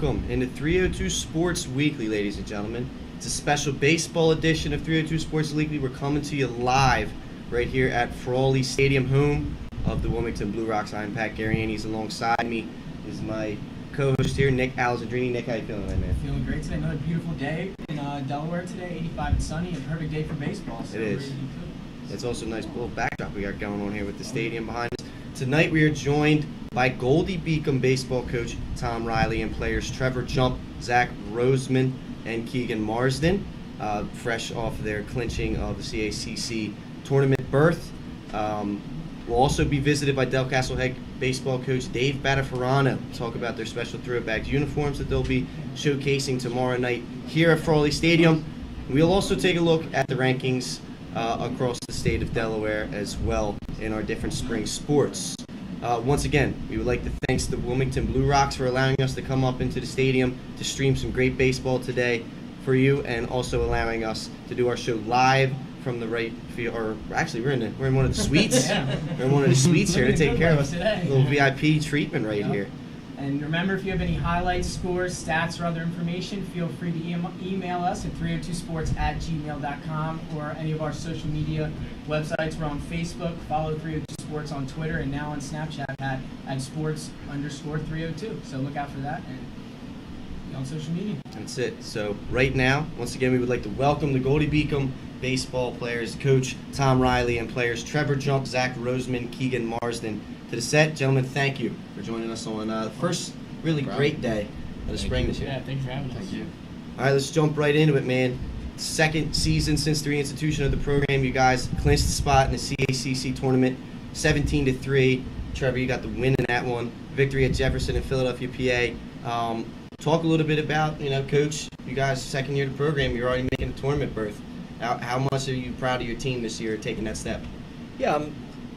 welcome into 302 Sports Weekly, ladies and gentlemen. It's a special baseball edition of 302 Sports Weekly. We're coming to you live right here at Frawley Stadium, home of the Wilmington Blue Rocks. I'm Pat Garianis. Alongside me is my co-host here, Nick Alessandrini. Nick, how you feeling today, man? Feeling great today. Another beautiful day in Delaware today, 85 and sunny, a perfect day for baseball. So it is. It's also a nice little backdrop we got going on here with the stadium behind us. Tonight we are joined by Goldey-Beacom baseball coach Tom Riley and players Trevor Jump, Zach Roseman, and Keegan Marsden, fresh off their clinching of the CACC tournament berth. We'll also be visited by Delcastle head baseball coach David Battafarano. Talk about their special throwback uniforms that they'll be showcasing tomorrow night here at Frawley Stadium. We'll also take a look at the rankings across the state of Delaware as well in our different spring sports. Once again, we would like to thank the Wilmington Blue Rocks for allowing us to come up into the stadium to stream some great baseball today for you, and also allowing us to do our show live from the right field. Or actually, we're in one of the suites. We're in one of the suites here to take care of us. A little VIP treatment right here. And remember, if you have any highlights, scores, stats, or other information, feel free to email us at 302sports@gmail.com or any of our social media websites. We're on Facebook. Follow 302 Sports on Twitter, and now on Snapchat at sports_302. So look out for that and be on social media. That's it. So right now, once again, we would like to welcome the Goldey-Beacom baseball players, Coach Tom Riley, and players Trevor Jump, Zach Roseman, Keegan Marsden to the set. Gentlemen, thank you for joining us on the first really great day of the spring this year. Yeah, thanks for having us. Thank you. All right, let's jump right into it, man. Second season since the reinstitution of the program. You guys clinched the spot in the CACC tournament, 17-3. Trevor, you got the win in that one. Victory at Jefferson and Philadelphia, PA. Talk a little bit about, Coach, you guys, second year of the program, you're already making a tournament berth. How much are you proud of your team this year taking that step? Yeah, I'm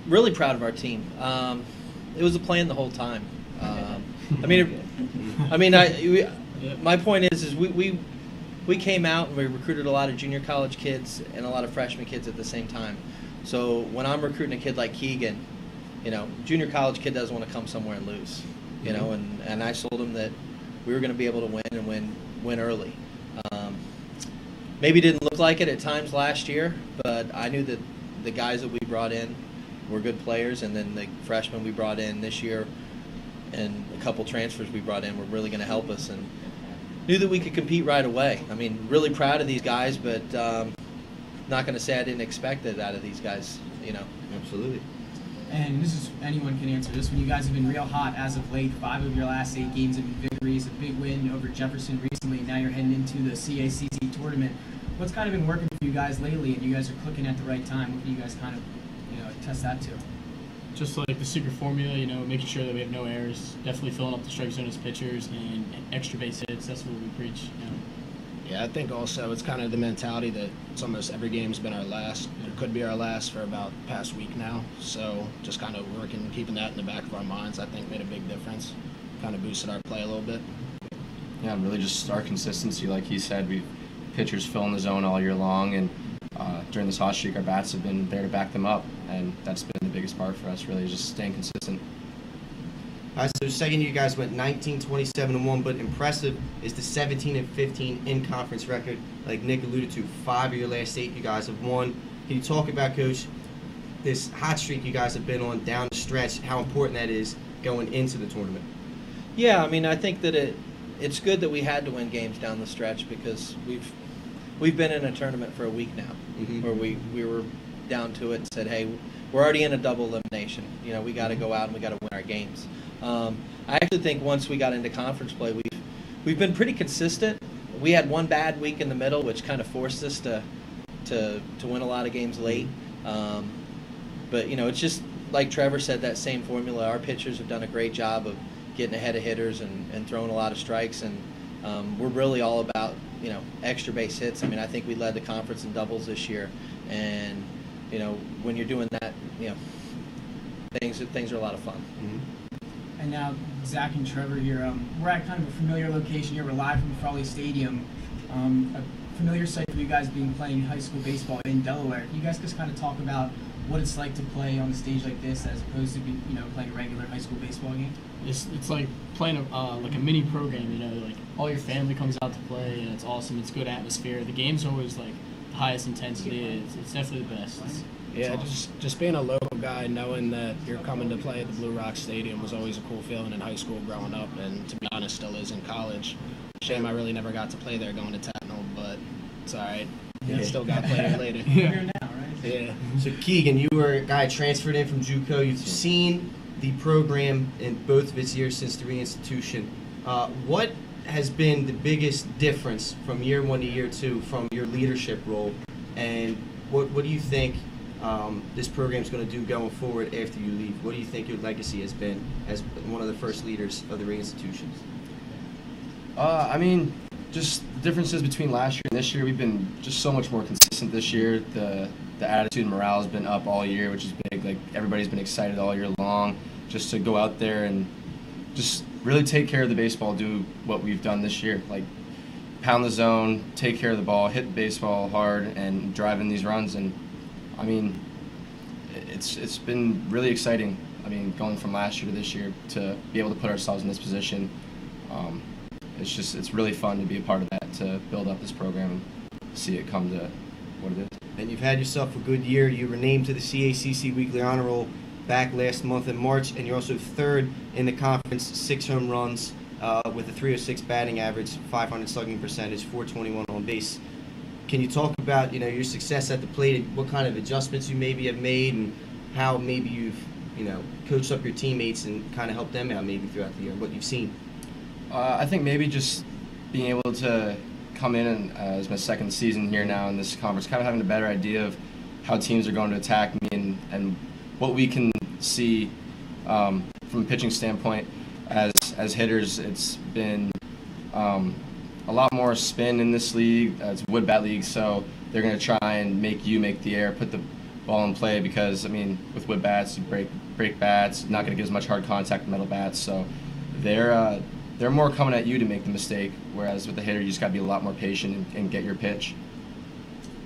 really proud of our team. It was a plan the whole time. My point is we came out and we recruited a lot of junior college kids and a lot of freshman kids at the same time. So when I'm recruiting a kid like Keegan, junior college kid doesn't want to come somewhere and lose, and I told him that we were going to be able to win and win early. Maybe didn't look like it at times last year, but I knew that the guys that we brought in were good players, and then the freshmen we brought in this year and a couple transfers we brought in were really going to help us, and knew that we could compete right away. I mean, really proud of these guys, but not going to say I didn't expect it out of these guys, Absolutely. And this is, anyone can answer this one. You guys have been real hot as of late. 5 of your last 8 games have been victories. A big win over Jefferson recently. Now you're heading into the CACC tournament. What's kind of been working for you guys lately, and you guys are clicking at the right time? What do you guys kind of, test that to? Just like the secret formula, making sure that we have no errors, definitely filling up the strike zone as pitchers, and extra base hits. That's what we preach. Yeah, I think also it's kind of the mentality that it's almost every game's been our last. It could be our last for about the past week now. So just kind of working, keeping that in the back of our minds, I think made a big difference. Kind of boosted our play a little bit. Yeah, really just our consistency. Like he said, pitchers fill in the zone all year long, and during this hot streak, our bats have been there to back them up, and that's been the biggest part for us, really, just staying consistent. All right, so second you guys went 19-27-1, but impressive is the 17-15 in-conference record. Like Nick alluded to, 5 of your last 8 you guys have won. Can you talk about, Coach, this hot streak you guys have been on down the stretch, how important that is going into the tournament? Yeah, I think that it's good that we had to win games down the stretch, because we've been in a tournament for a week now, where we were down to it and said, hey, we're already in a double elimination. We got to go out and we got to win our games. I actually think once we got into conference play, we've been pretty consistent. We had one bad week in the middle, which kind of forced us to win a lot of games late. But it's just like Trevor said, that same formula. Our pitchers have done a great job of getting ahead of hitters and throwing a lot of strikes, and we're really all about extra base hits. I think we led the conference in doubles this year, and when you're doing that, things are a lot of fun. And now Zach and Trevor here, we're at kind of a familiar location here. We're live from Frawley Stadium, a familiar site for you guys being playing high school baseball in Delaware. Can you guys just kind of talk about what it's like to play on a stage like this as opposed to playing a regular high school baseball game? It's like playing like a mini program. Like all your family comes out to play, and it's awesome. It's good atmosphere. The game's always like the highest intensity. It's definitely the best. Yeah, awesome. just being a local guy, knowing that you're coming to play at the Blue Rock Stadium was always a cool feeling in high school growing up, and to be honest, still is in college. Shame I really never got to play there going to Tatnall, but it's all right. Yeah. Still got to play there later. You're here now, right? Yeah. So Keegan, you were a guy transferred in from JUCO. You've seen the program in both of its years since the reinstitution. What has been the biggest difference from year one to year two from your leadership role, and what do you think this program is going to do going forward after you leave? What do you think your legacy has been as one of the first leaders of the reinstitution? I mean, just the differences between last year and this year. We've been just so much more consistent this year. The attitude and morale has been up all year, which is big. Like, everybody's been excited all year long just to go out there and just really take care of the baseball, do what we've done this year. Like, pound the zone, take care of the ball, hit the baseball hard, and drive in these runs. And, I mean, it's been really exciting. I mean, going from last year to this year to be able to put ourselves in this position, it's really fun to be a part of that, to build up this program and see it come to what it is. And you've had yourself a good year. You were named to the CACC Weekly Honor Roll back last month in March, and you're also third in the conference, 6 home runs with a .306 batting average, 500 slugging percentage, 421 on base. Can you talk about your success at the plate, what kind of adjustments you maybe have made, and how maybe you've coached up your teammates and kind of helped them out maybe throughout the year, what you've seen? I think maybe just being able to come in and, as my second season here now in this conference, kind of having a better idea of how teams are going to attack me and what we can see from a pitching standpoint. As hitters, it's been a lot more spin in this league. It's a wood bat league, so they're going to try and make you make the air, put the ball in play, because, I mean, with wood bats, you break bats, not going to get as much hard contact with metal bats, so they're more coming at you to make the mistake, whereas with the hitter, you just got to be a lot more patient and get your pitch.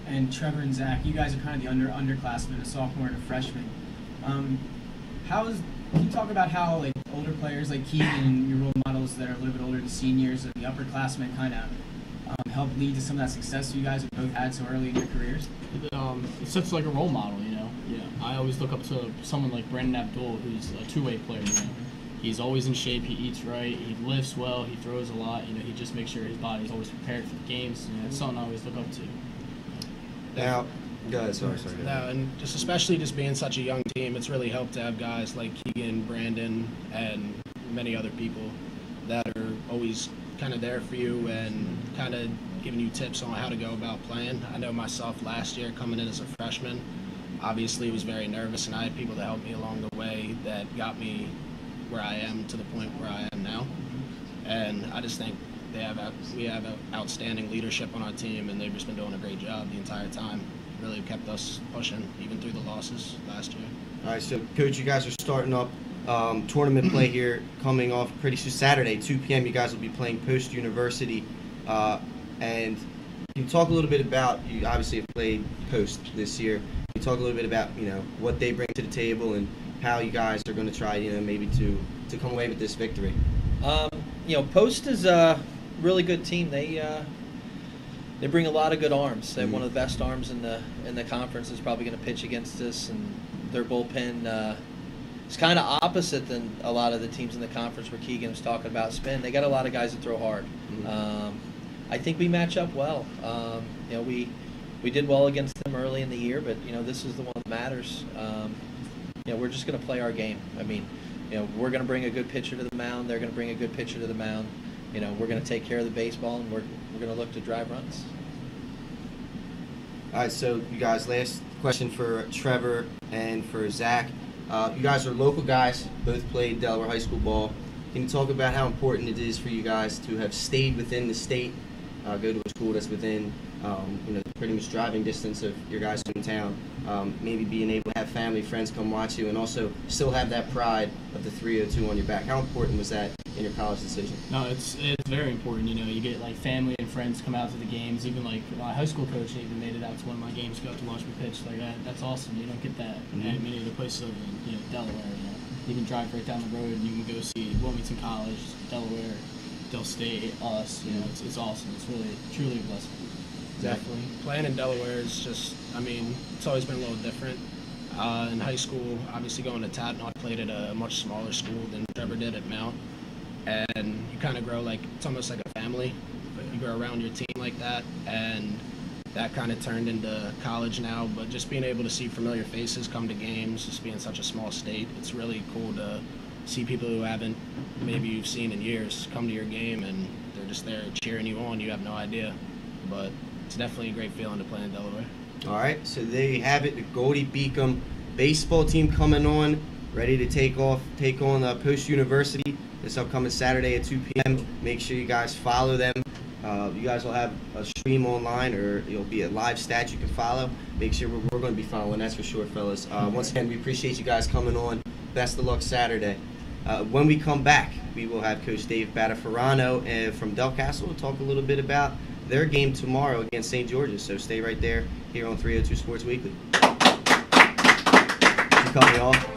And Trevor and Zach, you guys are kind of the underclassmen, a sophomore and a freshman. Can you talk about how like older players like Keegan and your role models that are a little bit older than seniors and the upperclassmen kind of help lead to some of that success you guys have both had so early in your careers? It sets like a role model, Yeah, I always look up to someone like Brandon Abdul, who's a two-way player. He's always in shape. He eats right. He lifts well. He throws a lot. He just makes sure his body's always prepared for the games. It's something I always look up to. Now, go ahead. Sorry. No, and especially being such a young team, it's really helped to have guys like Keegan, Brandon, and many other people that are always kind of there for you and kind of giving you tips on how to go about playing. I know myself last year coming in as a freshman, obviously was very nervous, and I had people to help me along the way that got me where I am to the point where I am now. And I just think we have outstanding leadership on our team, and they've just been doing a great job the entire time. Really kept us pushing, even through the losses last year. All right, so Coach, you guys are starting up tournament play here, coming off pretty soon. Saturday, 2 p.m., you guys will be playing Post University. And can you talk a little bit about, you obviously have played Post this year, can you talk a little bit about, what they bring to the table and how you guys are going to try, maybe to come away with this victory? Post is a really good team. They bring a lot of good arms. They have one of the best arms in the conference. Is probably going to pitch against us, and their bullpen is kind of opposite than a lot of the teams in the conference where Keegan was talking about spin. They got a lot of guys that throw hard. I think we match up well. We did well against them early in the year, but this is the one that matters. We're just going to play our game. I mean, we're going to bring a good pitcher to the mound. They're going to bring a good pitcher to the mound. We're going to take care of the baseball, and we're going to look to drive runs. All right, so you guys, last question for Trevor and for Zach. You guys are local guys, both played Delaware high school ball. Can you talk about how important it is for you guys to have stayed within the state, go to a school that's within Pretty much driving distance of your guys' hometown, maybe being able to have family, friends come watch you, and also still have that pride of the 302 on your back. How important was that in your college decision? No, it's very important. You get like family and friends come out to the games. Even like my high school coach even made it out to one of my games, go out to watch me pitch. Like that's awesome. You don't get that at many other places in Delaware. You can drive right down the road and you can go see Wilmington College, Delaware, Del State, us. It's awesome. It's really truly a blessing. Definitely. Playing in Delaware is just, it's always been a little different. In high school, obviously going to Tatnall, I played at a much smaller school than Trevor did at Mount. And you kind of grow it's almost like a family. You grow around your team like that. And that kind of turned into college now. But just being able to see familiar faces come to games, just being such a small state, it's really cool to see people who haven't maybe you've seen in years come to your game and they're just there cheering you on. You have no idea. But it's definitely a great feeling to play in Delaware. All right, so there you have it. The Goldey-Beacom baseball team coming on, ready to take on Post University this upcoming Saturday at 2 p.m. Make sure you guys follow them. You guys will have a stream online, or it'll be a live stat you can follow. Make sure we're going to be following, that's for sure, fellas. Once again, we appreciate you guys coming on. Best of luck Saturday. When we come back, we will have Coach David Battafarano from Delcastle. We'll talk a little bit about their game tomorrow against St. George's. So stay right there here on 302 Sports Weekly. You cut me off.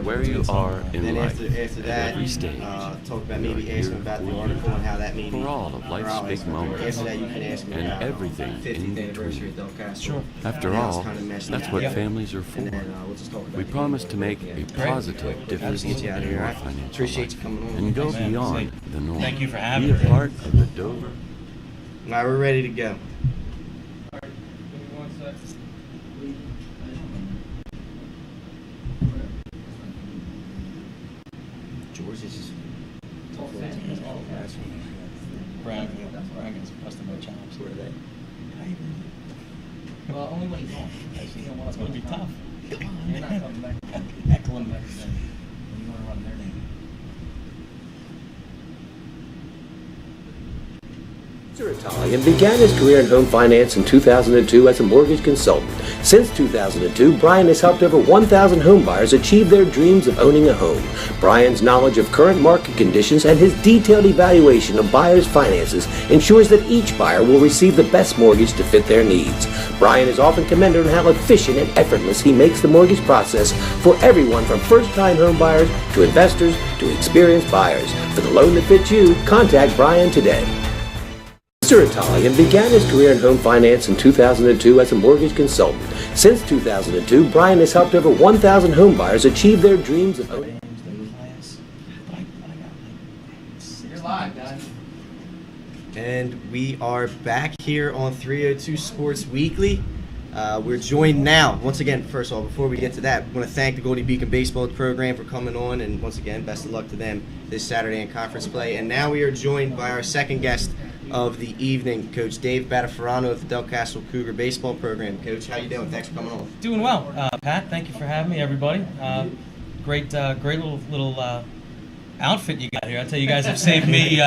where you are in then life after that, at every stage. Talk about maybe asking about the article and how that maybe. For all of life's big moments After that, you can ask me and about everything 50th in anniversary between. of Delcastle. Sure. After Now it's all, kinda messy. that's what Yeah. families are for. And then we'll just talk about We the promise game to make over a again. positive difference Get you out in of here. your I financial appreciate you life coming on. and go Thanks, man. beyond the norm. Thank you for having Be me. a part of the Dover. All right, we're ready to go. Well, only when he's on. It's going to be tough. Come on, you're not coming back. Heckling back then. You want to run their name. Mr. Italian began his career in home finance in 2002 as a mortgage consultant. Since 2002, Brian has helped over 1,000 home buyers achieve their dreams of owning a home. Brian's knowledge of current market conditions and his detailed evaluation of buyers' finances ensures that each buyer will receive the best mortgage to fit their needs. Brian is often commended on how efficient and effortless he makes the mortgage process for everyone from first-time home buyers to investors to experienced buyers. For the loan that fits you, contact Brian today. Mr. Italian began his career in home finance in 2002 as a mortgage consultant. Since 2002, Brian has helped over 1,000 home buyers achieve their dreams of owning. You're live, guys. And we are back here on 302 Sports Weekly. We're joined now, once again, first of all, before we get to that, I want to thank the Goldey-Beacom baseball program for coming on, and once again, best of luck to them this Saturday in conference play. And now we are joined by our second guest of the evening, Coach David Battafarano of the Delcastle Cougar baseball program. Coach, how you doing? Thanks for coming on. Doing well, Pat. Thank you for having me, everybody. Great little outfit you got here. I tell you, guys have saved me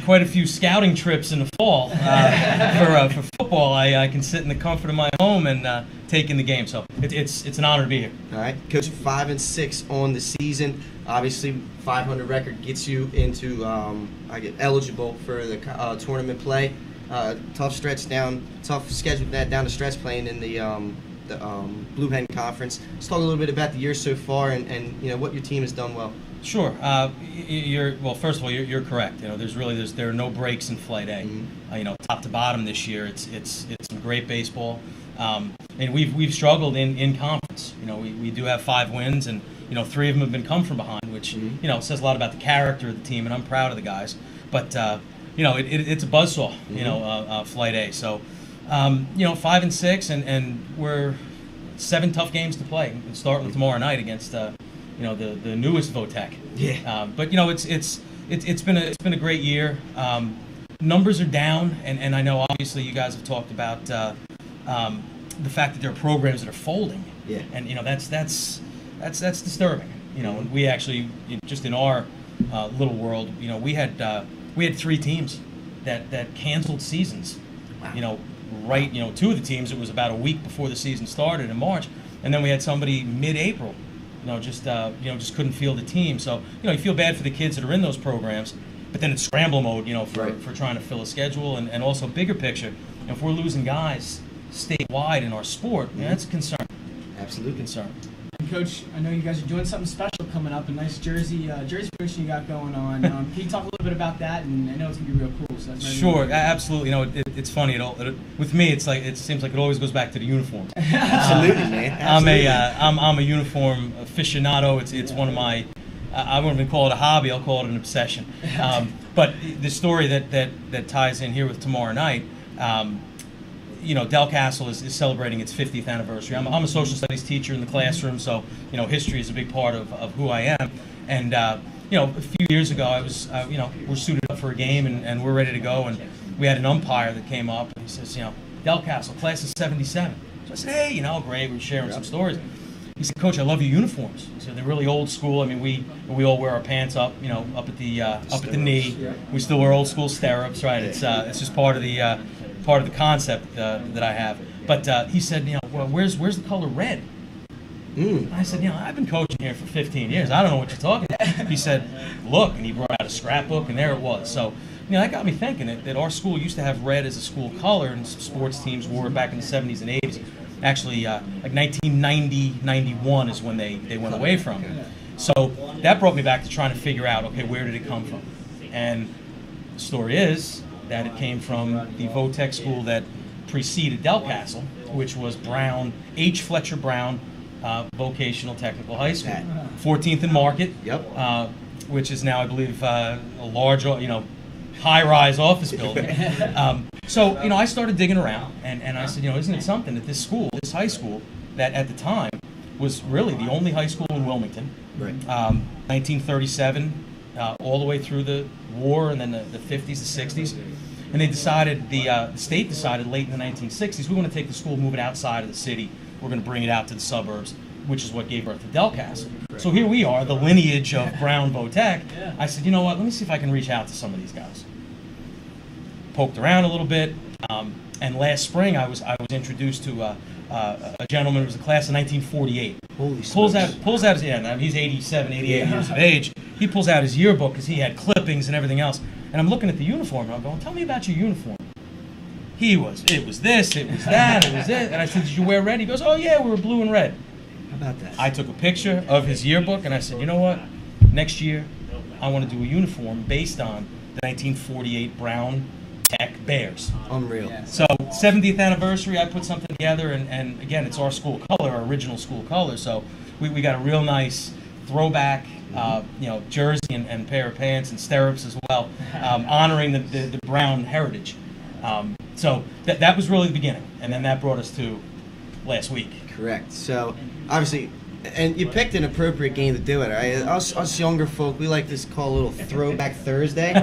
quite a few scouting trips in the fall for football. I can sit in the comfort of my home and take in the game. So it's an honor to be here. All right, Coach. 5-6 on the season. Obviously, 500 record gets you into eligible for the tournament play. Tough schedule down the stretch playing in the Blue Hen Conference. Let's talk a little bit about the year so far and you know what your team has done well. Sure. First of all, you're correct. You know, there are no breaks in Flight A. Mm-hmm. Top to bottom this year, it's some great baseball. And we've struggled in conference. We do have 5 wins, and 3 of them have been come from behind, which says a lot about the character of the team, and I'm proud of the guys. But it's a buzzsaw. Flight A. So 5-6, and we're 7 tough games to play. We'll start with tomorrow night against the newest Votech. Yeah. But it's been a great year. Numbers are down, and I know obviously you guys have talked about the fact that there are programs that are folding. Yeah. And that's disturbing. And we actually, just in our little world, we had 3 teams that canceled seasons. Wow. 2 of the teams, it was about a week before the season started in March, and then we had somebody mid-April. Just couldn't field the team. So, you feel bad for the kids that are in those programs, but then it's scramble mode, for trying to fill a schedule, and also bigger picture. If we're losing guys statewide in our sport, that's a concern. Absolute concern. And Coach, I know you guys are doing something special coming up, a nice jersey promotion you got going on. Can you talk a little bit about that? And I know it's gonna be real cool. So that's sure, absolutely. It's funny. With me, it seems like it always goes back to the uniform. Absolutely, man. Absolutely. I'm a uniform aficionado. It's one of my. I wouldn't even call it a hobby. I'll call it an obsession. But the story that ties in here with tomorrow night. Delcastle is celebrating its 50th anniversary. I'm a social studies teacher in the classroom, so history is a big part of who I am. And a few years ago, I was we're suited up for a game and we're ready to go, and we had an umpire that came up and he says, Delcastle, class of '77. So I said, hey, great, we're sharing some stories. He said, Coach, I love your uniforms. He said, they're really old school. I mean, we all wear our pants up, up at the knee. We still wear old school stirrups, right? It's just part of the concept that I have. But he said, well, where's the color red? I said, I've been coaching here for 15 years. I don't know what you're talking about. He said, look, and he brought out a scrapbook, and there it was. So, that got me thinking that our school used to have red as a school color, and some sports teams wore it back in the 70s and 80s. Actually, like 1990, 91 is when they went away from it. So that brought me back to trying to figure out, okay, where did it come from? And the story is that it came from the Votech school that preceded Delcastle, which was H. Fletcher Brown Vocational Technical High School, 14th and Market. Yep. Which is now, I believe, a large, high-rise office building. So, I started digging around, and I said, isn't it something that this high school, that at the time was really the only high school in Wilmington, right. 1937, all the way through the war, and then the 50s, the 60s. and they decided, the state decided late in the 1960s, we want to take the school, move it outside of the city. We're going to bring it out to the suburbs, which is what gave birth to Delcastle. So here we are, the lineage of Brown Vo-Tech. I said, you know what, let me see if I can reach out to some of these guys. Poked around a little bit, and last spring I was introduced to a gentleman who was a class of 1948. Holy smokes. Pulls out his, now he's 87, 88 years of age. He pulls out his yearbook because he had clippings and everything else. And I'm looking at the uniform, and I'm going, tell me about your uniform. It was this, it was that, it was it. And I said, did you wear red? He goes, oh yeah, we were blue and red. How about that? I took a picture of his yearbook, and I said, you know what? Next year, I want to do a uniform based on the 1948 Brown Tech Bears. Unreal. So 70th anniversary, I put something together, and again, it's our school color, our original school color. So we got a real nice throwback, jersey and pair of pants and stirrups as well, honoring the Brown heritage. So that was really the beginning, and then that brought us to last week. Correct. So, obviously, and you picked an appropriate game to do it, right? Us younger folk, we like to call a little Throwback Thursday.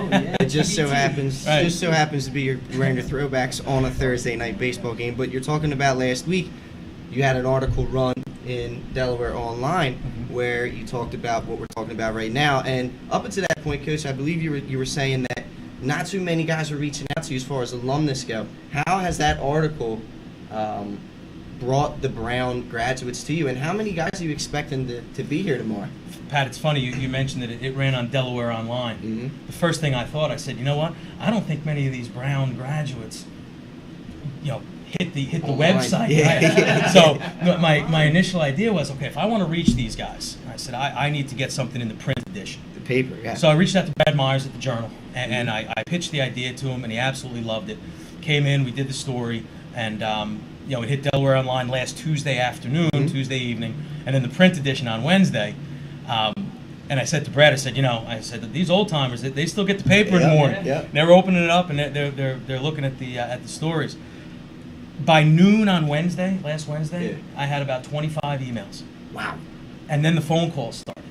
It just so happens, to be you're wearing your throwbacks on a Thursday night baseball game. But you're talking about last week, you had an article run in Delaware Online where you talked about what we're talking about right now. And up until that point, Coach, I believe you were saying that not too many guys are reaching out to you as far as alumnus go. How has that article brought the Brown graduates to you, and how many guys are you expecting to be here tomorrow? Pat, it's funny you mentioned that it ran on Delaware Online. Mm-hmm. The first thing I thought, I said, you know what? I don't think many of these Brown graduates, hit the website. Yeah. Right? So my initial idea was, okay, if I want to reach these guys, I said I need to get something in the print edition. The paper, yeah. So I reached out to Brad Myers at the Journal, and I pitched the idea to him, and he absolutely loved it. Came in, we did the story, and it hit Delaware Online last Tuesday afternoon, Tuesday evening, and then the print edition on Wednesday. And I said to Brad, I said these old timers, they still get the paper in the morning. Yeah. They're opening it up and they're looking at the stories. By noon on Wednesday, last Wednesday, I had about 25 emails. Wow. And then the phone calls started.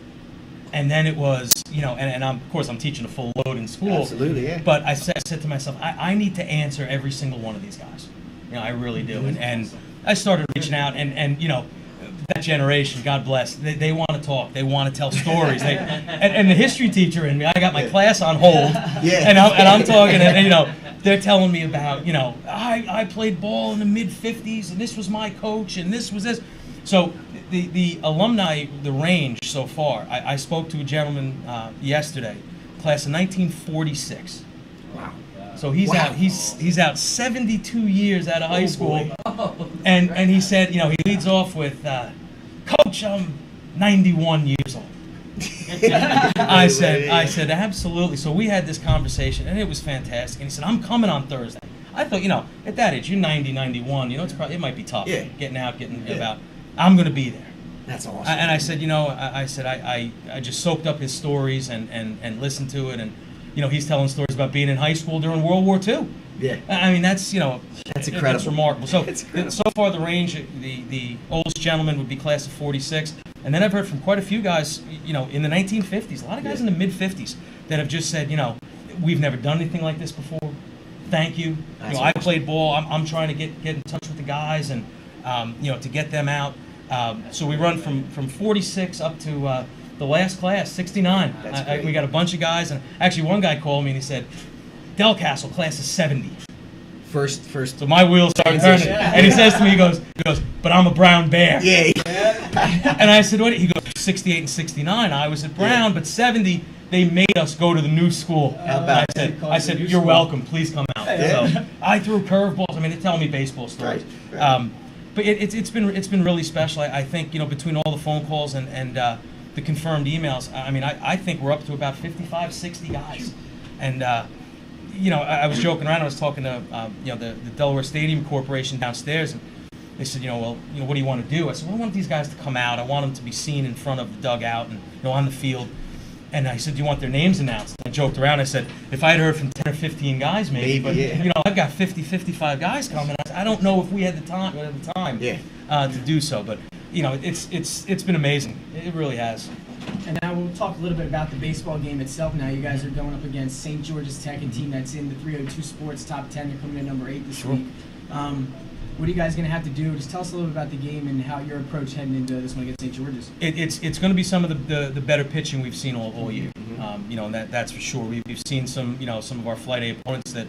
And then it was, and of course I'm teaching a full load in school. Absolutely, yeah. But I said to myself, I need to answer every single one of these guys. I really do. And I started reaching out, and that generation, God bless, they want to talk. They want to tell stories. And the history teacher in me, I got my class on hold. Yeah. And I'm talking, and they're telling me about, I played ball in the mid-'50s, and this was my coach, and this was this. So the alumni, the range so far, I spoke to a gentleman yesterday, class of 1946. Wow. So he's out 72 years out of high school, and he said, he leads off with, Coach, I'm 91 years old. I said absolutely. So we had this conversation, and it was fantastic. And he said, I'm coming on Thursday. I thought, at that age, you're 90, 91. It might be tough getting about. I'm going to be there. That's awesome. And I said, I just soaked up his stories and listened to it, and he's telling stories about being in high school during World War II. Yeah. I mean, that's that's incredible. That's remarkable. So incredible. So far the range, the oldest gentleman would be class of 46, and then I've heard from quite a few guys, in the 1950s, a lot of guys in the mid-50s that have just said, we've never done anything like this before. Thank you. I played ball. I'm trying to get in touch with the guys and to get them out. So we run from 46 up to the last class, 69. We got a bunch of guys, and actually one guy called me and he said, Delcastle class is 70. First. So my wheels start turning, and he says to me, he goes, but I'm a Brown Bear. Yeah. And I said, what? He goes, 68 and 69. I was at Brown, but 70. They made us go to the new school. How about I said, you're welcome. Please come out. So I threw curveballs. I mean, they're telling me baseball stories. Right. But it's been really special. I think between all the phone calls and the confirmed emails, I think we're up to about 55, 60 guys. And I was joking around. I was talking to the Delaware Stadium Corporation downstairs, and they said, what do you want to do? I said, well, I want these guys to come out. I want them to be seen in front of the dugout and on the field. And I said, do you want their names announced? And I joked around. I said, if I had heard from 10 or 15 guys, maybe. But I've got 50, 55 guys coming. I don't know if we had the time to do so. But it's been amazing. It really has. And now we'll talk a little bit about the baseball game itself. Now you guys are going up against St. George's Tech, a team that's in the 302 Sports Top 10. They're coming in number 8 this week. What are you guys going to have to do? Just tell us a little bit about the game and how your approach heading into this one against St. George's. It's going to be some of the better pitching we've seen all year. And that's for sure. We've seen some of our Flight A opponents that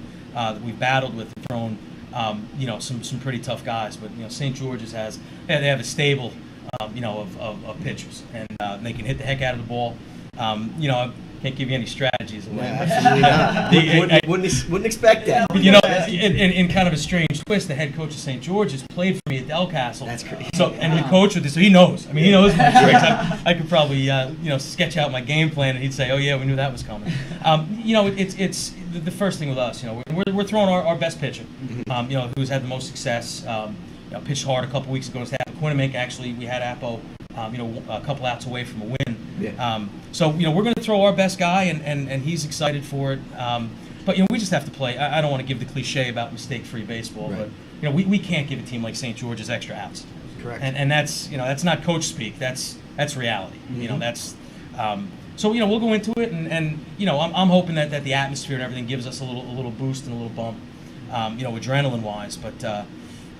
we've battled with, thrown some pretty tough guys. But St. George's they have a stable of pitchers, and they can hit the heck out of the ball. I can't give you any strategies. Absolutely not. Wouldn't expect that. In kind of a strange twist, the head coach of St. George's played for me at Delcastle. That's crazy. And he coached with this, so he knows. He knows my tricks. I could probably sketch out my game plan, and he'd say, "Oh yeah, we knew that was coming." It's the first thing with us. We're throwing our best pitcher. Who's had the most success. Pitched hard a couple weeks ago to Appoquinimink. Actually, we had Appo, a couple outs away from a win. Yeah. So we're going to throw our best guy, and he's excited for it. But we just have to play. I don't want to give the cliche about mistake-free baseball, right. But we can't give a team like St. George's extra outs. Correct. And that's that's not coach speak. That's reality. Mm-hmm. So we'll go into it, and I'm hoping that the atmosphere and everything gives us a little boost and a little bump, adrenaline-wise. But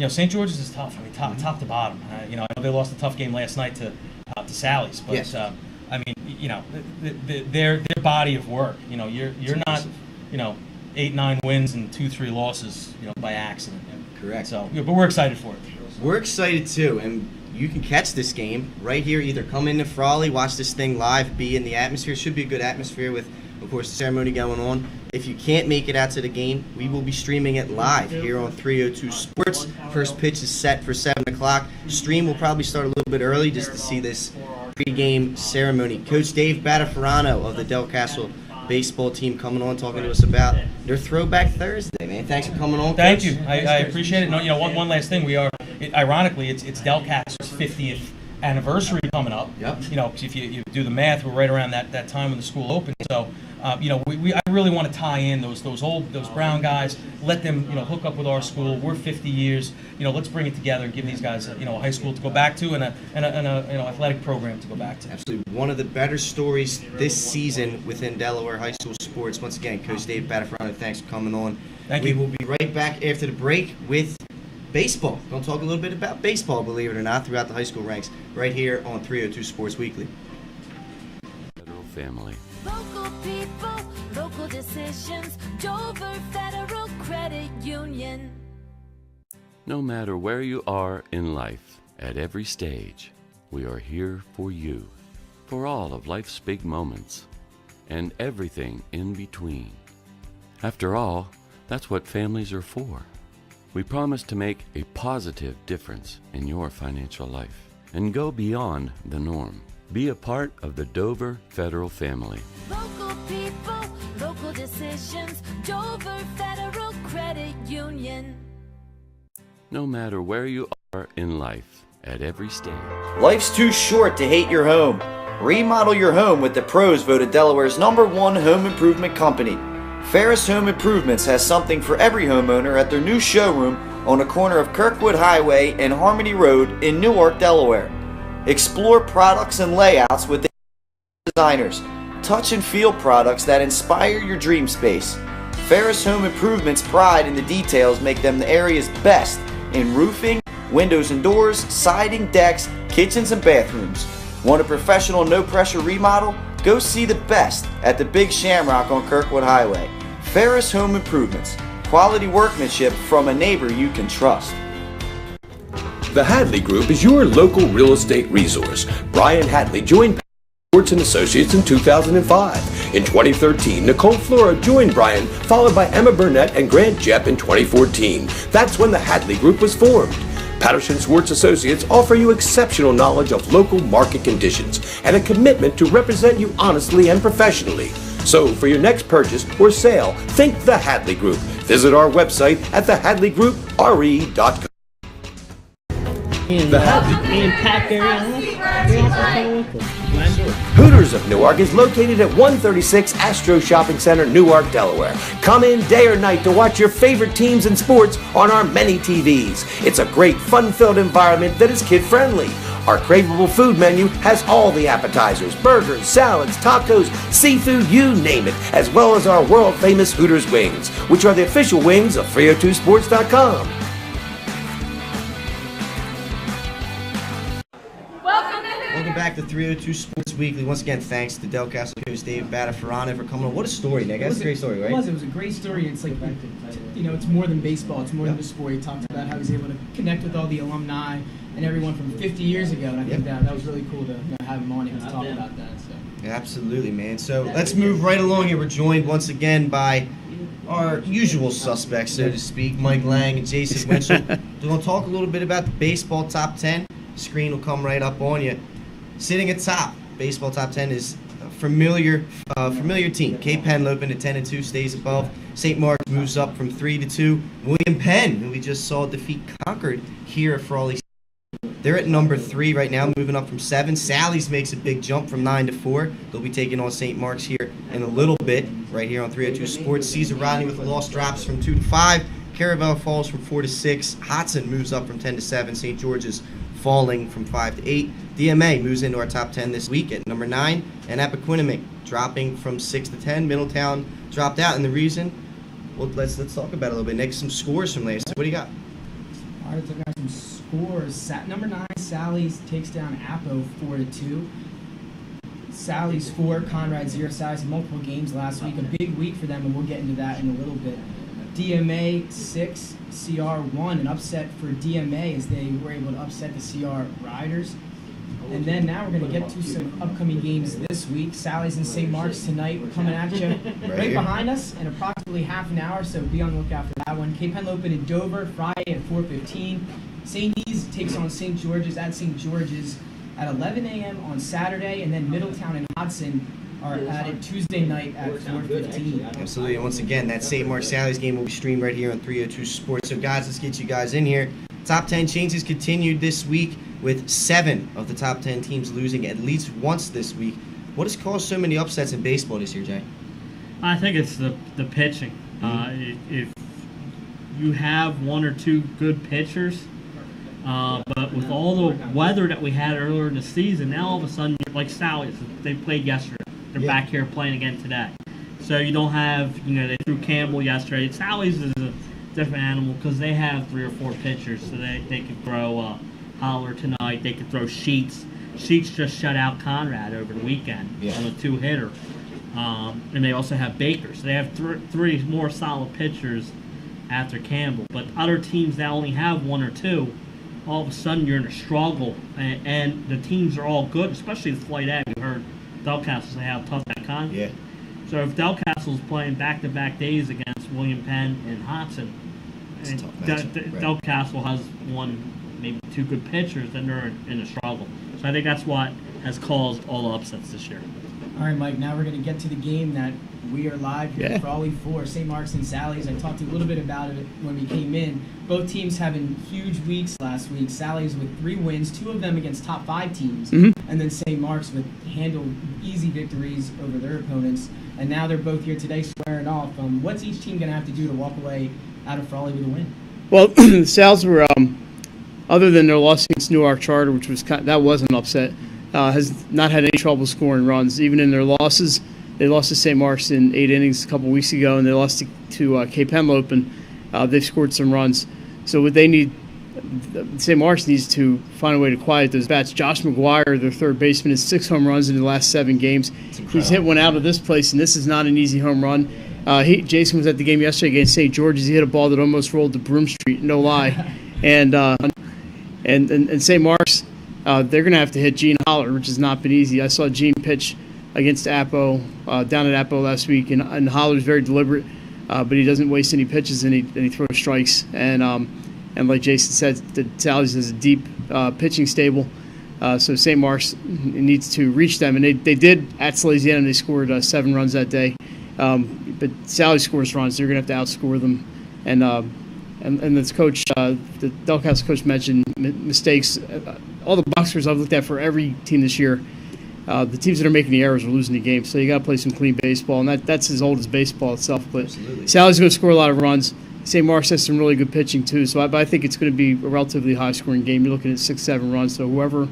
St. George's is tough. Top to bottom. I know they lost a tough game last night to Sally's, but yes. Their body of work. You're not 8-9 wins and 2-3 losses by accident. Correct. So, but we're excited for it. We're excited too, and you can catch this game right here. Either come into Frawley, watch this thing live, be in the atmosphere. Should be a good atmosphere with, of course, the ceremony going on. If you can't make it out to the game, we will be streaming it live here on 302 Sports. First pitch is set for 7 o'clock. Stream will probably start a little bit early just to see this pregame ceremony. Coach Dave Battafarano of the Delcastle baseball team coming on, talking to us about their Throwback Thursday, man. Thanks for coming on, Thank Coach. you. I appreciate it. No, one last thing. Ironically, it's Delcastle's 50th anniversary coming up. Yep. If you do the math, we're right around that time when the school opened. So, I really want to tie in those Brown guys, let them hook up with our school. We're 50 years. Let's bring it together and give these guys a high school to go back to and an athletic program to go back to. Absolutely, one of the better stories this season within Delaware high school sports. Once again, Coach David Battafarano, thanks for coming on. Thank you. We will be right back after the break with baseball. Going to talk a little bit about baseball, believe it or not, throughout the high school ranks, right here on 302 Sports Weekly. Federal Family. Local people, local decisions, Dover Federal Credit Union. No matter where you are in life, at every stage, we are here for you, for all of life's big moments, and everything in between. After all, that's what families are for. We promise to make a positive difference in your financial life and go beyond the norm. Be a part of the Dover Federal family. Local people, local decisions, Dover Federal Credit Union. No matter where you are in life, at every stage. Life's too short to hate your home. Remodel your home with the pros voted Delaware's #1 home improvement company. Ferris Home Improvements has something for every homeowner at their new showroom on the corner of Kirkwood Highway and Harmony Road in Newark, Delaware. Explore products and layouts with designers. Touch and feel products that inspire your dream space. Ferris Home Improvement's pride in the details make them the area's best in roofing, windows and doors, siding, decks, kitchens and bathrooms. Want a professional no-pressure remodel? Go see the best at the Big Shamrock on Kirkwood Highway. Ferris Home Improvements. Quality workmanship from a neighbor you can trust. The Hadley Group is your local real estate resource. Brian Hadley joined Sports & Associates in 2005. In 2013, Nicole Flora joined Brian, followed by Emma Burnett and Grant Jepp in 2014. That's when the Hadley Group was formed. Patterson Schwartz Associates offer you exceptional knowledge of local market conditions and a commitment to represent you honestly and professionally. So for your next purchase or sale, think the Hadley Group. Visit our website at thehadleygroupre.com. The Hooters of Newark is located at 136 Astro Shopping Center, Newark, Delaware. Come in day or night to watch your favorite teams and sports on our many TVs. It's a great, fun-filled environment that is kid-friendly. Our craveable food menu has all the appetizers, burgers, salads, tacos, seafood, you name it, as well as our world-famous Hooters wings, which are the official wings of 302sports.com. Welcome back to 302 Sports Weekly. Once again, thanks to Delcastle Coach David Battafarano for coming on. What a story, Nick. That's a great story, right? It was a great story. It's like, it's more than baseball. It's more than the sport. He talked about how he was able to connect with all the alumni and everyone from 50 years ago. And I think that was really cool to have him on here to talk about that. So. Yeah, absolutely, man. So let's move right along here. We're joined once again by our usual suspects, so to speak, Mike Lang and Jason Winchell. We're going to talk a little bit about the baseball top 10. Screen will come right up on you. Sitting at top, baseball top 10 is a familiar team. Penn opened at 10-2, stays above. St. Mark's moves up from 3-2. William Penn, who we just saw defeat Concord here at Frawley Stadium, they're at number 3 right now, moving up from 7. Sally's makes a big jump from 9-4. They'll be taking on St. Mark's here in a little bit, right here on 302 Sports. Caesar Rodney with a loss drops from 2-5. Caravel falls from 4-6. Hodson moves up from 10-7. St. George's falling from 5-8. DMA moves into our top 10 this week at number 9, and Appoquinimink dropping from 6-10. Middletown dropped out, and the reason, well, let's talk about it a little bit. Nick, some scores from last. What do you got? All right, so I got some scores. Number 9, Sally's takes down Appo 4-2. Sally's 4, Conrad 0. Sally's had multiple games last week. A big week for them, and we'll get into that in a little bit. DMA 6, CR 1, an upset for DMA as they were able to upset the CR Riders. And then now we're going to get to some upcoming games this week. Sally's and St. Mark's tonight. We're coming at you right behind us in approximately half an hour, so be on the lookout for that one. Penn open in Dover Friday at 4:15. St. E's takes on St. George's at St. George's at 11 a.m. on Saturday, and then Middletown and Hodson are at it Tuesday night at 4:15. Absolutely. And once again, that St. Mark's Sally's game will be streamed right here on 302 Sports. So, guys, let's get you guys in here. Top 10 changes continued this week with 7 of the top 10 teams losing at least once this week. What has caused so many upsets in baseball this year, Jay? I think it's the pitching. If you have 1 or 2 good pitchers, but with all the weather that we had earlier in the season, now all of a sudden, like Sally's, they played yesterday. They're back here playing again today. So you don't have, they threw Campbell yesterday. Sally's is a different animal because they have 3 or 4 pitchers, so they could throw Holler tonight. They could throw Sheets. Sheets just shut out Conrad over the weekend on a 2-hitter. And they also have Baker. So they have 3 more solid pitchers after Campbell. But other teams that only have 1 or 2, all of a sudden you're in a struggle. And the teams are all good, especially the Flight A. We heard Delcastle say how tough that con. Yeah. So if Delcastle's playing back-to-back days against William Penn and Hodson, and Delcastle has 1, maybe 2 good pitchers, then they're in a struggle. So I think that's what has caused all the upsets this year. All right, Mike, now we're going to get to the game that we are live here at Frawley for, St. Mark's and Sally's. I talked to you a little bit about it when we came in. Both teams having huge weeks last week. Sally's with 3 wins, 2 of them against top 5 teams, and then St. Mark's with handled easy victories over their opponents. And now they're both here today squaring off. What's each team going to have to do to walk away out of Frawley with a win? Well, the Sal's were, other than their loss against Newark Charter, which was that was an upset, has not had any trouble scoring runs. Even in their losses, they lost to St. Mark's in 8 innings a couple weeks ago, and they lost to Penn Open. They've scored some runs. So what they need, St. Mark's needs to find a way to quiet those bats. Josh McGuire, their third baseman, has 6 home runs in the last 7 games. He's hit one out of this place, and this is not an easy home run. Jason was at the game yesterday against St. George's. He hit a ball that almost rolled to Broom Street, no lie. And St. Mark's, they're going to have to hit Gene Holler, which has not been easy. I saw Gene pitch against Appo, down at Appo last week, and Holler's very deliberate, but he doesn't waste any pitches, and he throws strikes. And like Jason said, the Sally's has a deep pitching stable, so St. Mark's needs to reach them, and they did at Salesiana. They scored 7 runs that day, but Sally scores runs. They're going to have to outscore them, and this coach, the Delcastle coach, mentioned mistakes. All the boxers I've looked at for every team this year, the teams that are making the errors are losing the game. So you got to play some clean baseball, and that's as old as baseball itself. But Absolutely. Sally's going to score a lot of runs. St. Mark's has some really good pitching too. So I think it's going to be a relatively high-scoring game. You're looking at 6-7 runs. So whoever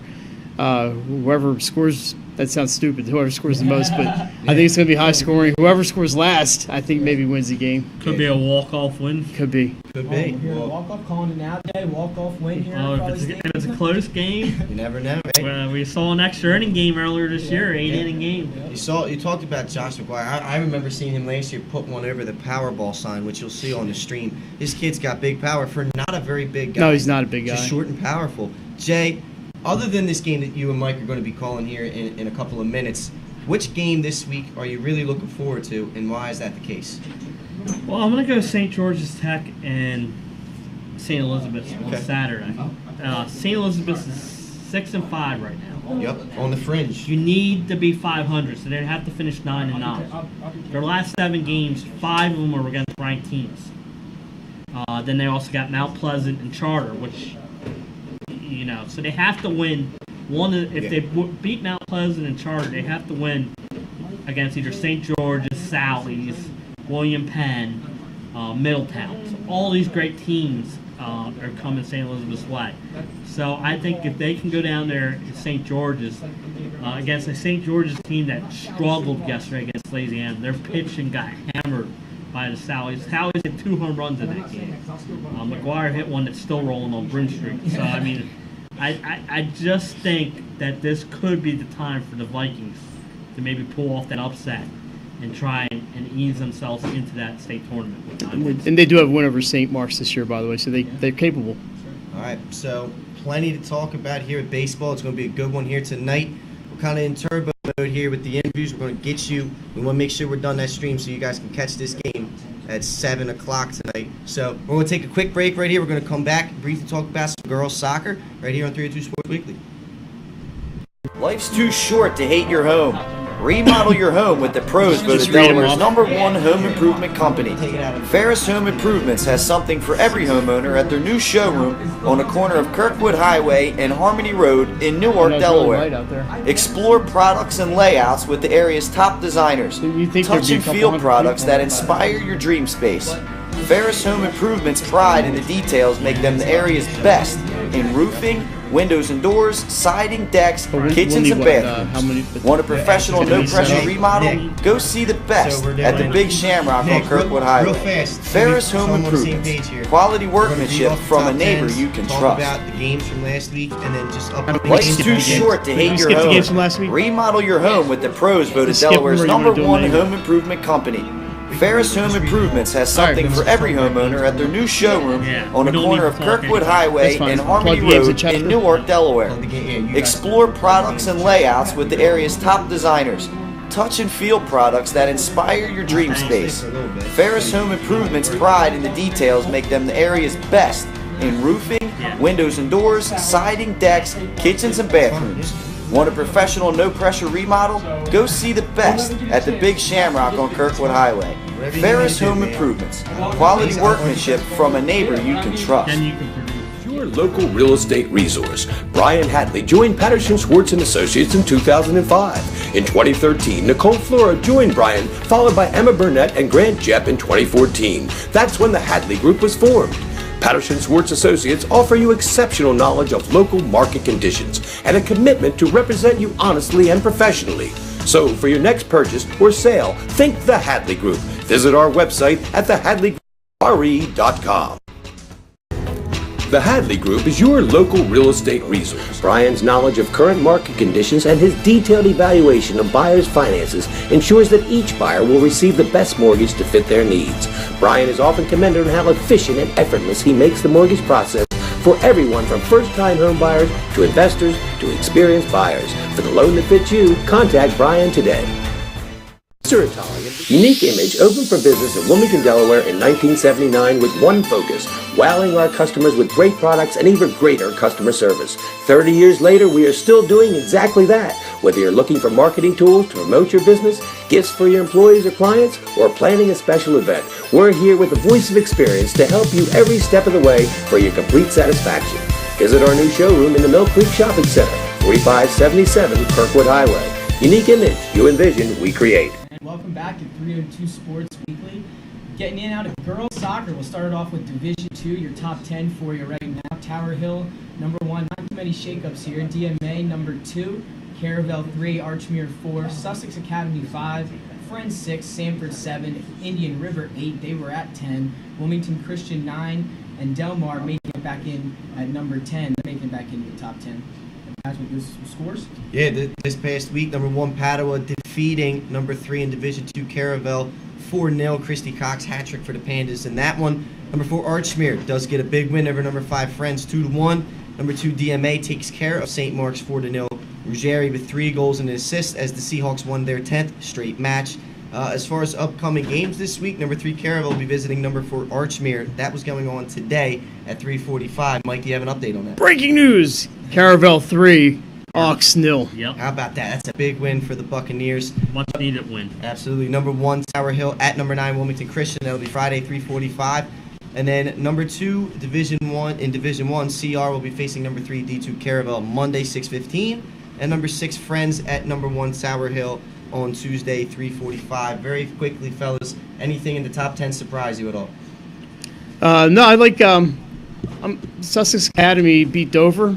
whoever scores, that sounds stupid, whoever scores the most, but I think it's going to be high scoring. Whoever scores last, I think maybe wins the game. Could be a walk-off win. Could be. Could be. Walk-off, calling it now, Jay. Walk-off win here. If it's a close game. You never know, right? We saw an extra inning game earlier this year, 8-inning game. You talked about Josh McGuire. I remember seeing him last year put one over the Powerball sign, which you'll see on the stream. This kid's got big power for not a very big guy. No, he's not a big guy. Just short and powerful. Jay, other than this game that you and Mike are going to be calling here in a couple of minutes, which game this week are you really looking forward to, and why is that the case? Well, I'm going to go St. George's Tech and St. Elizabeth's on Saturday. St. Elizabeth's is 6-5 right now. Yep, on the fringe. You need to be 500, so they'd have to finish 9-9. Their last 7 games, 5 of them were against ranked teams. Then they also got Mount Pleasant and Charter, which, so they have to win. If they beat Mount Pleasant and Charter, they have to win against either St. George's, Sally's, William Penn, Middletown. So all these great teams are coming St. Elizabeth's way. So I think if they can go down there to St. George's against a St. George's team that struggled yesterday against Lazy Ann, their pitching got hammered by the Sally's. Sally's hit 2 home runs in that game. McGuire hit one that's still rolling on Broom Street. So, I just think that this could be the time for the Vikings to maybe pull off that upset and try and ease themselves into that state tournament. And they do have a win over St. Mark's this year, by the way, so they're capable. All right, so plenty to talk about here at baseball. It's going to be a good one here tonight. We're kind of in turbo mode here with the interviews. We're going to get you. We want to make sure we're done that stream so you guys can catch this game at 7 o'clock tonight. So we're going to take a quick break right here. We're going to come back and briefly talk about some girls soccer right here on 302 Sports Weekly. Life's too short to hate your home. Remodel your home with the pros voted Delaware's #1 home improvement company. Ferris Home Improvements has something for every homeowner at their new showroom on the corner of Kirkwood Highway and Harmony Road in Newark, Delaware. Explore products and layouts with the area's top designers. Touch and feel products that inspire your dream space. Ferris Home Improvements' pride in the details make them the area's best in roofing, windows and doors, siding, decks, kitchens, and bathrooms. Want a professional, no-pressure remodel? Go see the best at the Big Shamrock on Kirkwood Highway. Ferris Home Improvements. Quality workmanship from a neighbor you can trust. About the games from last week and then just Life's too short to hate your home. Remodel your home with the pros voted Delaware's #1 home improvement company. Ferris Home Improvements has something for every homeowner at their new showroom on the corner of Kirkwood Highway and Harmony Road in Newark, Delaware. Explore products and layouts with the area's top designers. Touch and feel products that inspire your dream space. Ferris Home Improvements' pride in the details make them the area's best in roofing, windows and doors, siding, decks, kitchens, and bathrooms. Want a professional, no-pressure remodel? Go see the best at the Big Shamrock on Kirkwood Highway. Ferris Home Improvements. Quality workmanship from a neighbor you can trust. Your local real estate resource. Brian Hadley joined Patterson Schwartz & Associates in 2005. In 2013, Nicole Flora joined Brian, followed by Emma Burnett and Grant Jepp in 2014. That's when the Hadley Group was formed. Patterson Schwartz Associates offer you exceptional knowledge of local market conditions and a commitment to represent you honestly and professionally. So for your next purchase or sale, think the Hadley Group. Visit our website at thehadleyre.com. The Hadley Group is your local real estate resource. Brian's knowledge of current market conditions and his detailed evaluation of buyers' finances ensures that each buyer will receive the best mortgage to fit their needs. Brian is often commended on how efficient and effortless he makes the mortgage process for everyone from first-time home buyers to investors to experienced buyers. For the loan that fits you, contact Brian today. Italian, unique image, opened for business in Wilmington, Delaware in 1979 with one focus, wowing our customers with great products and even greater customer service. 30 years later, we are still doing exactly that. Whether you're looking for marketing tools to promote your business, gifts for your employees or clients, or planning a special event, we're here with the voice of experience to help you every step of the way for your complete satisfaction. Visit our new showroom in the Mill Creek Shopping Center, 4577 Kirkwood Highway. Unique image, you envision, we create. Welcome back to 302 Sports Weekly. Getting in out of girls soccer, we'll start it off with Division II, your top 10 for you right now. Tower Hill, number 1, not too many shakeups here. DMA, number 2, Caravel 3, Archmere 4, Sussex Academy 5, Friends 6, Sanford 7, Indian River 8, they were at 10, Wilmington Christian 9, and Delmar making it back in at number 10, making it back into the top 10. That's what those scores? Yeah, this past week, number 1 Padua defeating number 3 in Division II Caravel 4-0. Christy Cox hat-trick for the Pandas in that one. Number 4 Archmere does get a big win over number 5 Friends 2-1. Number 2 DMA takes care of St. Mark's 4-0. Ruggieri with 3 goals and an assist as the Seahawks won their 10th straight match. As far as upcoming games this week, number 3 Caravel will be visiting number 4 Archmere. That was going on today at 3:45. Mike, do you have an update on that? Breaking news: Caravel 3, Ox 0. Yep. How about that? That's a big win for the Buccaneers. Much needed win. Absolutely. Number 1 Tower Hill at number 9 Wilmington Christian. That'll be Friday 3:45. And then number 2 Division 1 CR will be facing number 3 D2 Caravel Monday 6:15, and number 6 Friends at number 1 Tower Hill on Tuesday 3:45. Very quickly, fellas, anything in the top 10 surprise you at all? No, I like Sussex Academy beat Dover,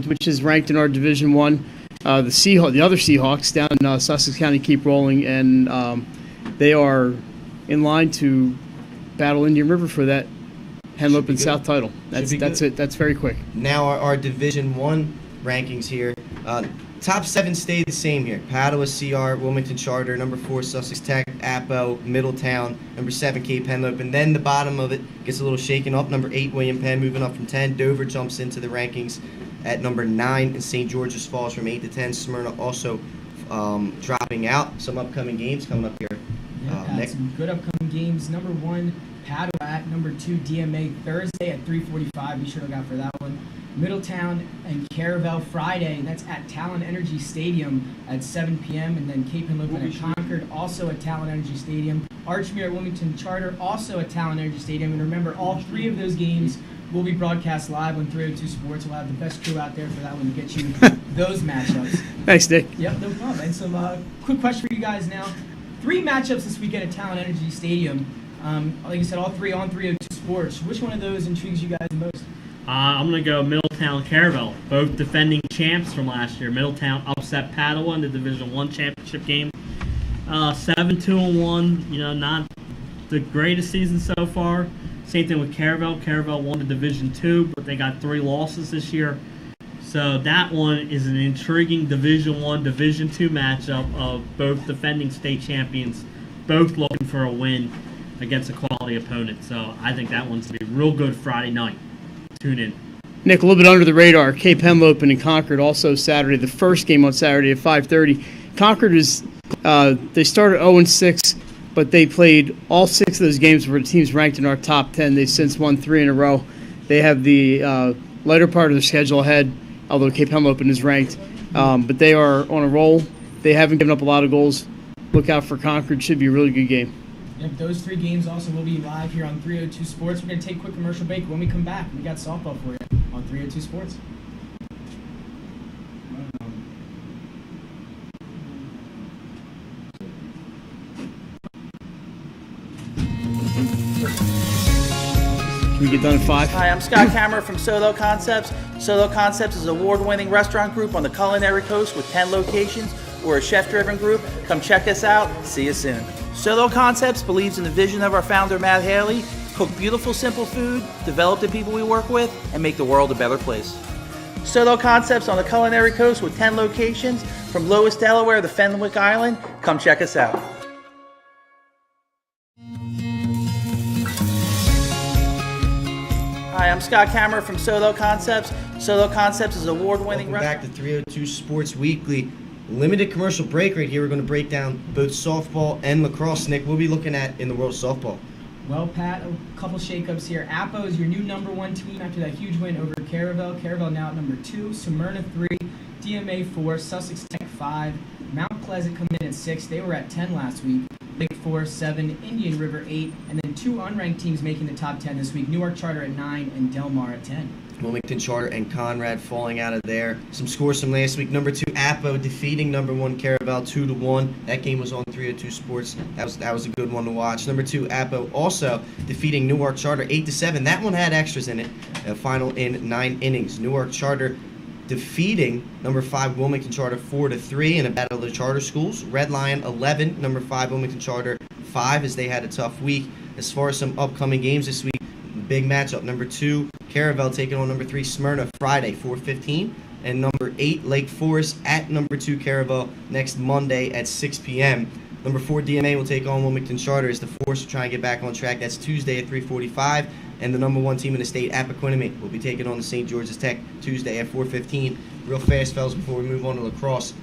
which is ranked in our Division 1. The other Seahawks down in Sussex County keep rolling, and they are in line to battle Indian River for that Henlope and South title. That's it. That's very quick. Now our Division 1 rankings here. Top 7 stay the same here. Padua, CR, Wilmington Charter, number 4 Sussex Tech, Apo, Middletown, number 7 Cape Henlope, and then the bottom of it gets a little shaken up. Number 8 William Penn moving up from 10. Dover jumps into the rankings at number 9, and St. George's falls from 8 to 10. Smyrna also dropping out. Some upcoming games coming up here. Yeah, some good upcoming games. Number 1 Padua at number 2 DMA Thursday at 3:45. Be sure to look out for that one. Middletown and Caravel Friday, that's at Talon Energy Stadium at 7 p.m. And then Cape Henlope at Concord, also at Talon Energy Stadium. Archmere at Wilmington Charter, also at Talon Energy Stadium. And remember, all 3 of those games will be broadcast live on 302 Sports. We'll have the best crew out there for that one to get you those matchups. Thanks, Nick. Yep, no problem. And some quick question for you guys now. 3 matchups this weekend at Talon Energy Stadium. Like I said, all 3 on 302 Sports. Which one of those intrigues you guys the most? I'm going to go Middletown Caravel, both defending champs from last year. Middletown upset Padua in the Division 1 championship game. 7-2-1, not the greatest season so far. Same thing with Caravel. Caravel won the Division 2, but they got 3 losses this year. So that one is an intriguing Division 1, Division 2 matchup of both defending state champions, both looking for a win against a quality opponent. So I think that one's going to be real good Friday night. Tune in. Nick, a little bit under the radar. Cape Henlope and Concord also Saturday. The first game on Saturday at 5:30. Concord is they started 0-6, but they played all 6 of those games where the teams ranked in our top 10. They've since won 3 in a row. They have the lighter part of their schedule ahead, although Cape Henlope is ranked. But they are on a roll. They haven't given up a lot of goals. Look out for Concord. Should be a really good game. Yep, those 3 games also will be live here on 302 Sports. We're going to take a quick commercial break. When we come back, we got softball for you on 302 Sports. Can we get done at 5? Hi, I'm Scott Kammerer from Solo Concepts. Solo Concepts is an award-winning restaurant group on the culinary coast with 10 locations. We're a chef-driven group. Come check us out. See you soon. Solo Concepts believes in the vision of our founder, Matt Haley. Cook beautiful, simple food, develop the people we work with, and make the world a better place. Solo Concepts on the culinary coast with 10 locations from Lois, Delaware to Fenwick Island. Come check us out. Hi, I'm Scott Kammerer from Solo Concepts. Solo Concepts is an award-winning Welcome back to 302 Sports Weekly. Limited commercial break right here. We're going to break down both softball and lacrosse. Nick, what are we looking at in the world of softball? Well, Pat, a couple shakeups here. Apo is your new number 1 team after that huge win over Caravel. Caravel now at number 2, Smyrna 3, DMA 4, Sussex Tech 5, Mount Pleasant coming in at 6. They were at 10 last week. Lake 4, 7, Indian River 8, and then 2 unranked teams making the top 10 this week. Newark Charter at 9 and Delmar at 10. Wilmington Charter and Conrad falling out of there. Some scores from last week. Number 2, Apo defeating number 1 Caravel 2-1. That game was on 302 Sports. That was a good one to watch. Number 2, Apo also defeating Newark Charter 8-7. That one had extras in it. A final in 9 innings. Newark Charter defeating number 5 Wilmington Charter 4-3 in a battle of the charter schools. Red Lion 11, number 5 Wilmington Charter 5, as they had a tough week. As far as some upcoming games this week, big matchup. Number 2 Caravel taking on number 3 Smyrna Friday 4:15, and number 8 Lake Forest at number 2 Caravel next Monday at 6 p.m. Number 4 DMA will take on Wilmington Charter as the Force will try and get back on track. That's Tuesday at 3:45. And the number 1 team in the state, Appoquinimink, will be taking on the St. George's Tech Tuesday at 4:15. Real fast, fellas, before we move on to lacrosse,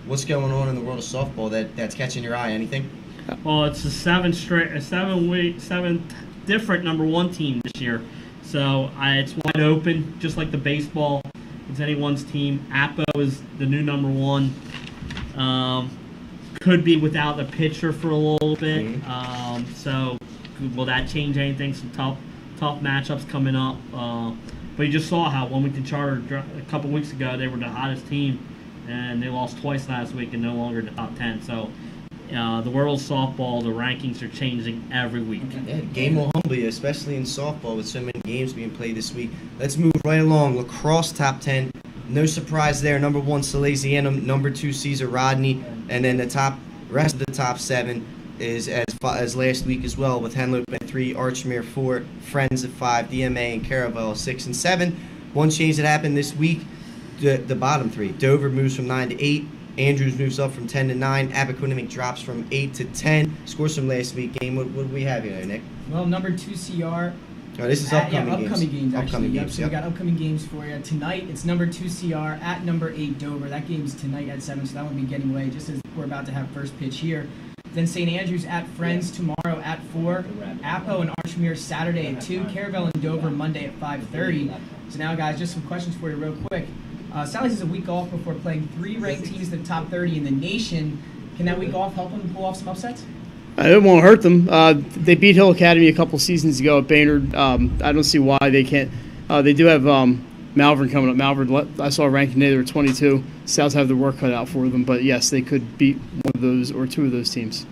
what's going on in the world of softball that's catching your eye? Anything? Well, it's a seven different number 1 team this year. So it's wide open, just like the baseball. It's anyone's team. Apo is the new number 1. Could be without the pitcher for a little bit. So will that change anything? Some tough matchups coming up. But you just saw how Wilmington Charter a couple weeks ago, they were the hottest team, and they lost twice last week and no longer in the top 10. So the world of softball, the rankings are changing every week. Yeah, game will humble you, especially in softball with so many games being played this week. Let's move right along. Lacrosse top 10. No surprise there. Number 1 Salesianum, number 2 Caesar Rodney, and then the rest of the top 7 is as last week as well, with Henlope at 3, Archmere 4, Friends at 5, DMA and Caravel 6 and 7. One change that happened this week, the bottom 3. Dover moves from 9 to 8. Andrews moves up from 10 to 9. Appoquinimink drops from 8 to 10. Scores from last week game. What do we have here, Nick? Well, number 2 CR. Oh, this is upcoming games. Upcoming games, actually. Upcoming games, So we got upcoming games for you. Tonight, it's number 2 CR at number 8 Dover. That game's tonight at 7, so that won't be getting away just as we're about to have first pitch here. Then St. Andrews at Friends tomorrow at 4. Apo and Archmere Saturday at 2. Caravel and Dover Monday at 5:30. So now, guys, just some questions for you real quick. Sally's is a week off before playing 3 ranked teams in the top 30 in the nation. Can that week off help them pull off some upsets? It won't hurt them. They beat Hill Academy a couple seasons ago at Baynard. I don't see why they can't. They do have Malvern coming up. Malvern, I saw a ranking today, they were 22. Souths have their work cut out for them, but yes, they could beat one of those or 2 of those teams.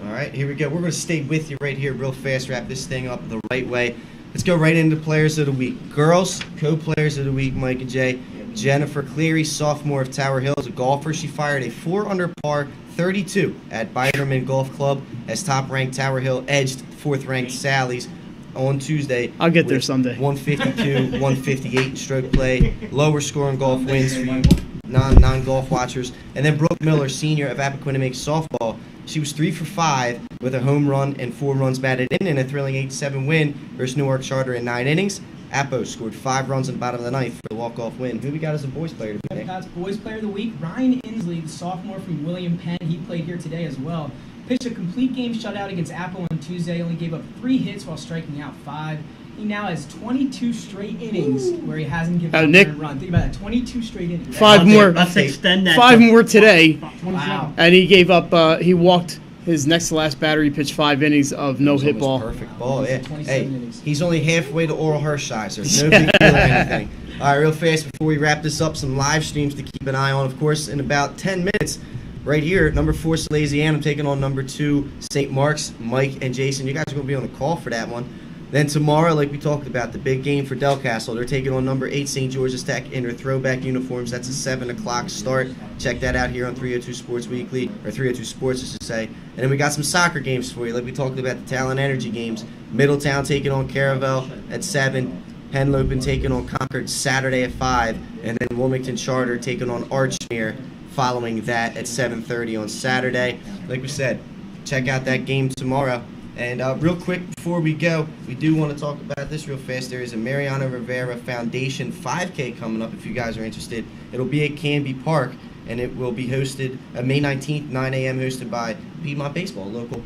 All right, here we go. We're going to stay with you right here real fast, wrap this thing up the right way. Let's go right into Players of the Week. Girls, co-Players of the Week, Mike and Jay. Jennifer Cleary, sophomore of Tower Hill, is a golfer. She fired a 4 under par 32 at Biderman Golf Club as top-ranked Tower Hill edged 4th-ranked Sally's on Tuesday. I'll get there someday. 152, 158 in stroke play. Lower scoring golf wins for you non-golf watchers. And then Brooke Miller, senior of Appoquinimink softball. She was 3 for 5 with a home run and 4 runs batted in a thrilling 8-7 win versus Newark Charter in 9 innings. Appo scored 5 runs in the bottom of the ninth for the walk-off win. Who we got as a boys player today? That's boys player of the week. Ryan Insley, the sophomore from William Penn. He played here today as well. Pitched a complete game shutout against Appo on Tuesday. Only gave up 3 hits while striking out 5. He now has 22 straight innings where he hasn't given up Nick, a run. Think about that, 22 straight innings. 5 more. Let's extend that. 5 more today. Wow. And he gave up. He walked his next to last batter. He pitched 5 innings of no hit ball. Perfect ball. Yeah. Hey, he's only halfway to Oral Hershiser. No big deal or anything. All right, real fast before we wrap this up, some live streams to keep an eye on. Of course, in about 10 minutes. Right here, number 4 Salesianum taking on number 2 St. Mark's. Mike and Jason, you guys are going to be on the call for that one. Then tomorrow, like we talked about, the big game for Delcastle. They're taking on number 8 St. George's Tech in their throwback uniforms. That's a 7 o'clock start. Check that out here on 302 Sports Weekly, or 302 Sports, I should say. And then we got some soccer games for you, like we talked about the Talent Energy games. Middletown taking on Caravel at 7. Henlopen taking on Concord Saturday at 5. And then Wilmington Charter taking on Archmere following that at 7:30 on Saturday. Like we said, check out that game tomorrow. And real quick before we go, we do want to talk about this real fast. There is a Mariano Rivera Foundation 5K coming up if you guys are interested. It'll be at Canby Park, and it will be hosted May 19th, 9 a.m., hosted by Piedmont Baseball, a local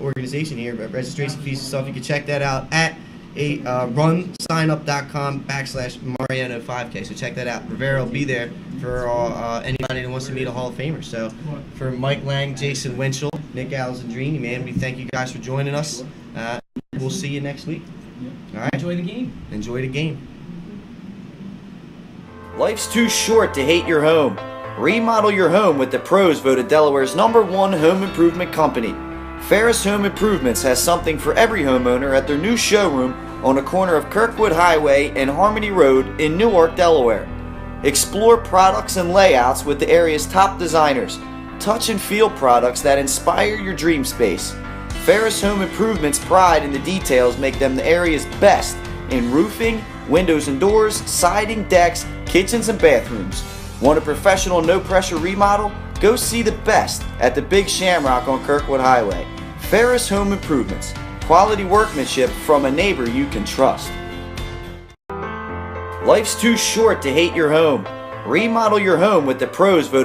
organization here. Registration fees and stuff, you can check that out at runsignup.com/Mariano 5K. So check that out. Rivera will be there for anybody that wants to meet a Hall of Famer. So for Mike Lang, Jason Winchell, Nick Alessandrini, man, we thank you guys for joining us. We'll see you next week. All right. Enjoy the game. Enjoy the game. Life's too short to hate your home. Remodel your home with the pros voted Delaware's #1 home improvement company. Ferris Home Improvements has something for every homeowner at their new showroom on the corner of Kirkwood Highway and Harmony Road in Newark, Delaware. Explore products and layouts with the area's top designers. Touch and feel products that inspire your dream space. Ferris Home Improvements' pride in the details make them the area's best in roofing, windows and doors, siding, decks, kitchens, and bathrooms. Want a professional, no-pressure remodel? Go see the best at the Big Shamrock on Kirkwood Highway. Ferris Home Improvements. Quality workmanship from a neighbor you can trust. Life's too short to hate your home. Remodel your home with the pros voted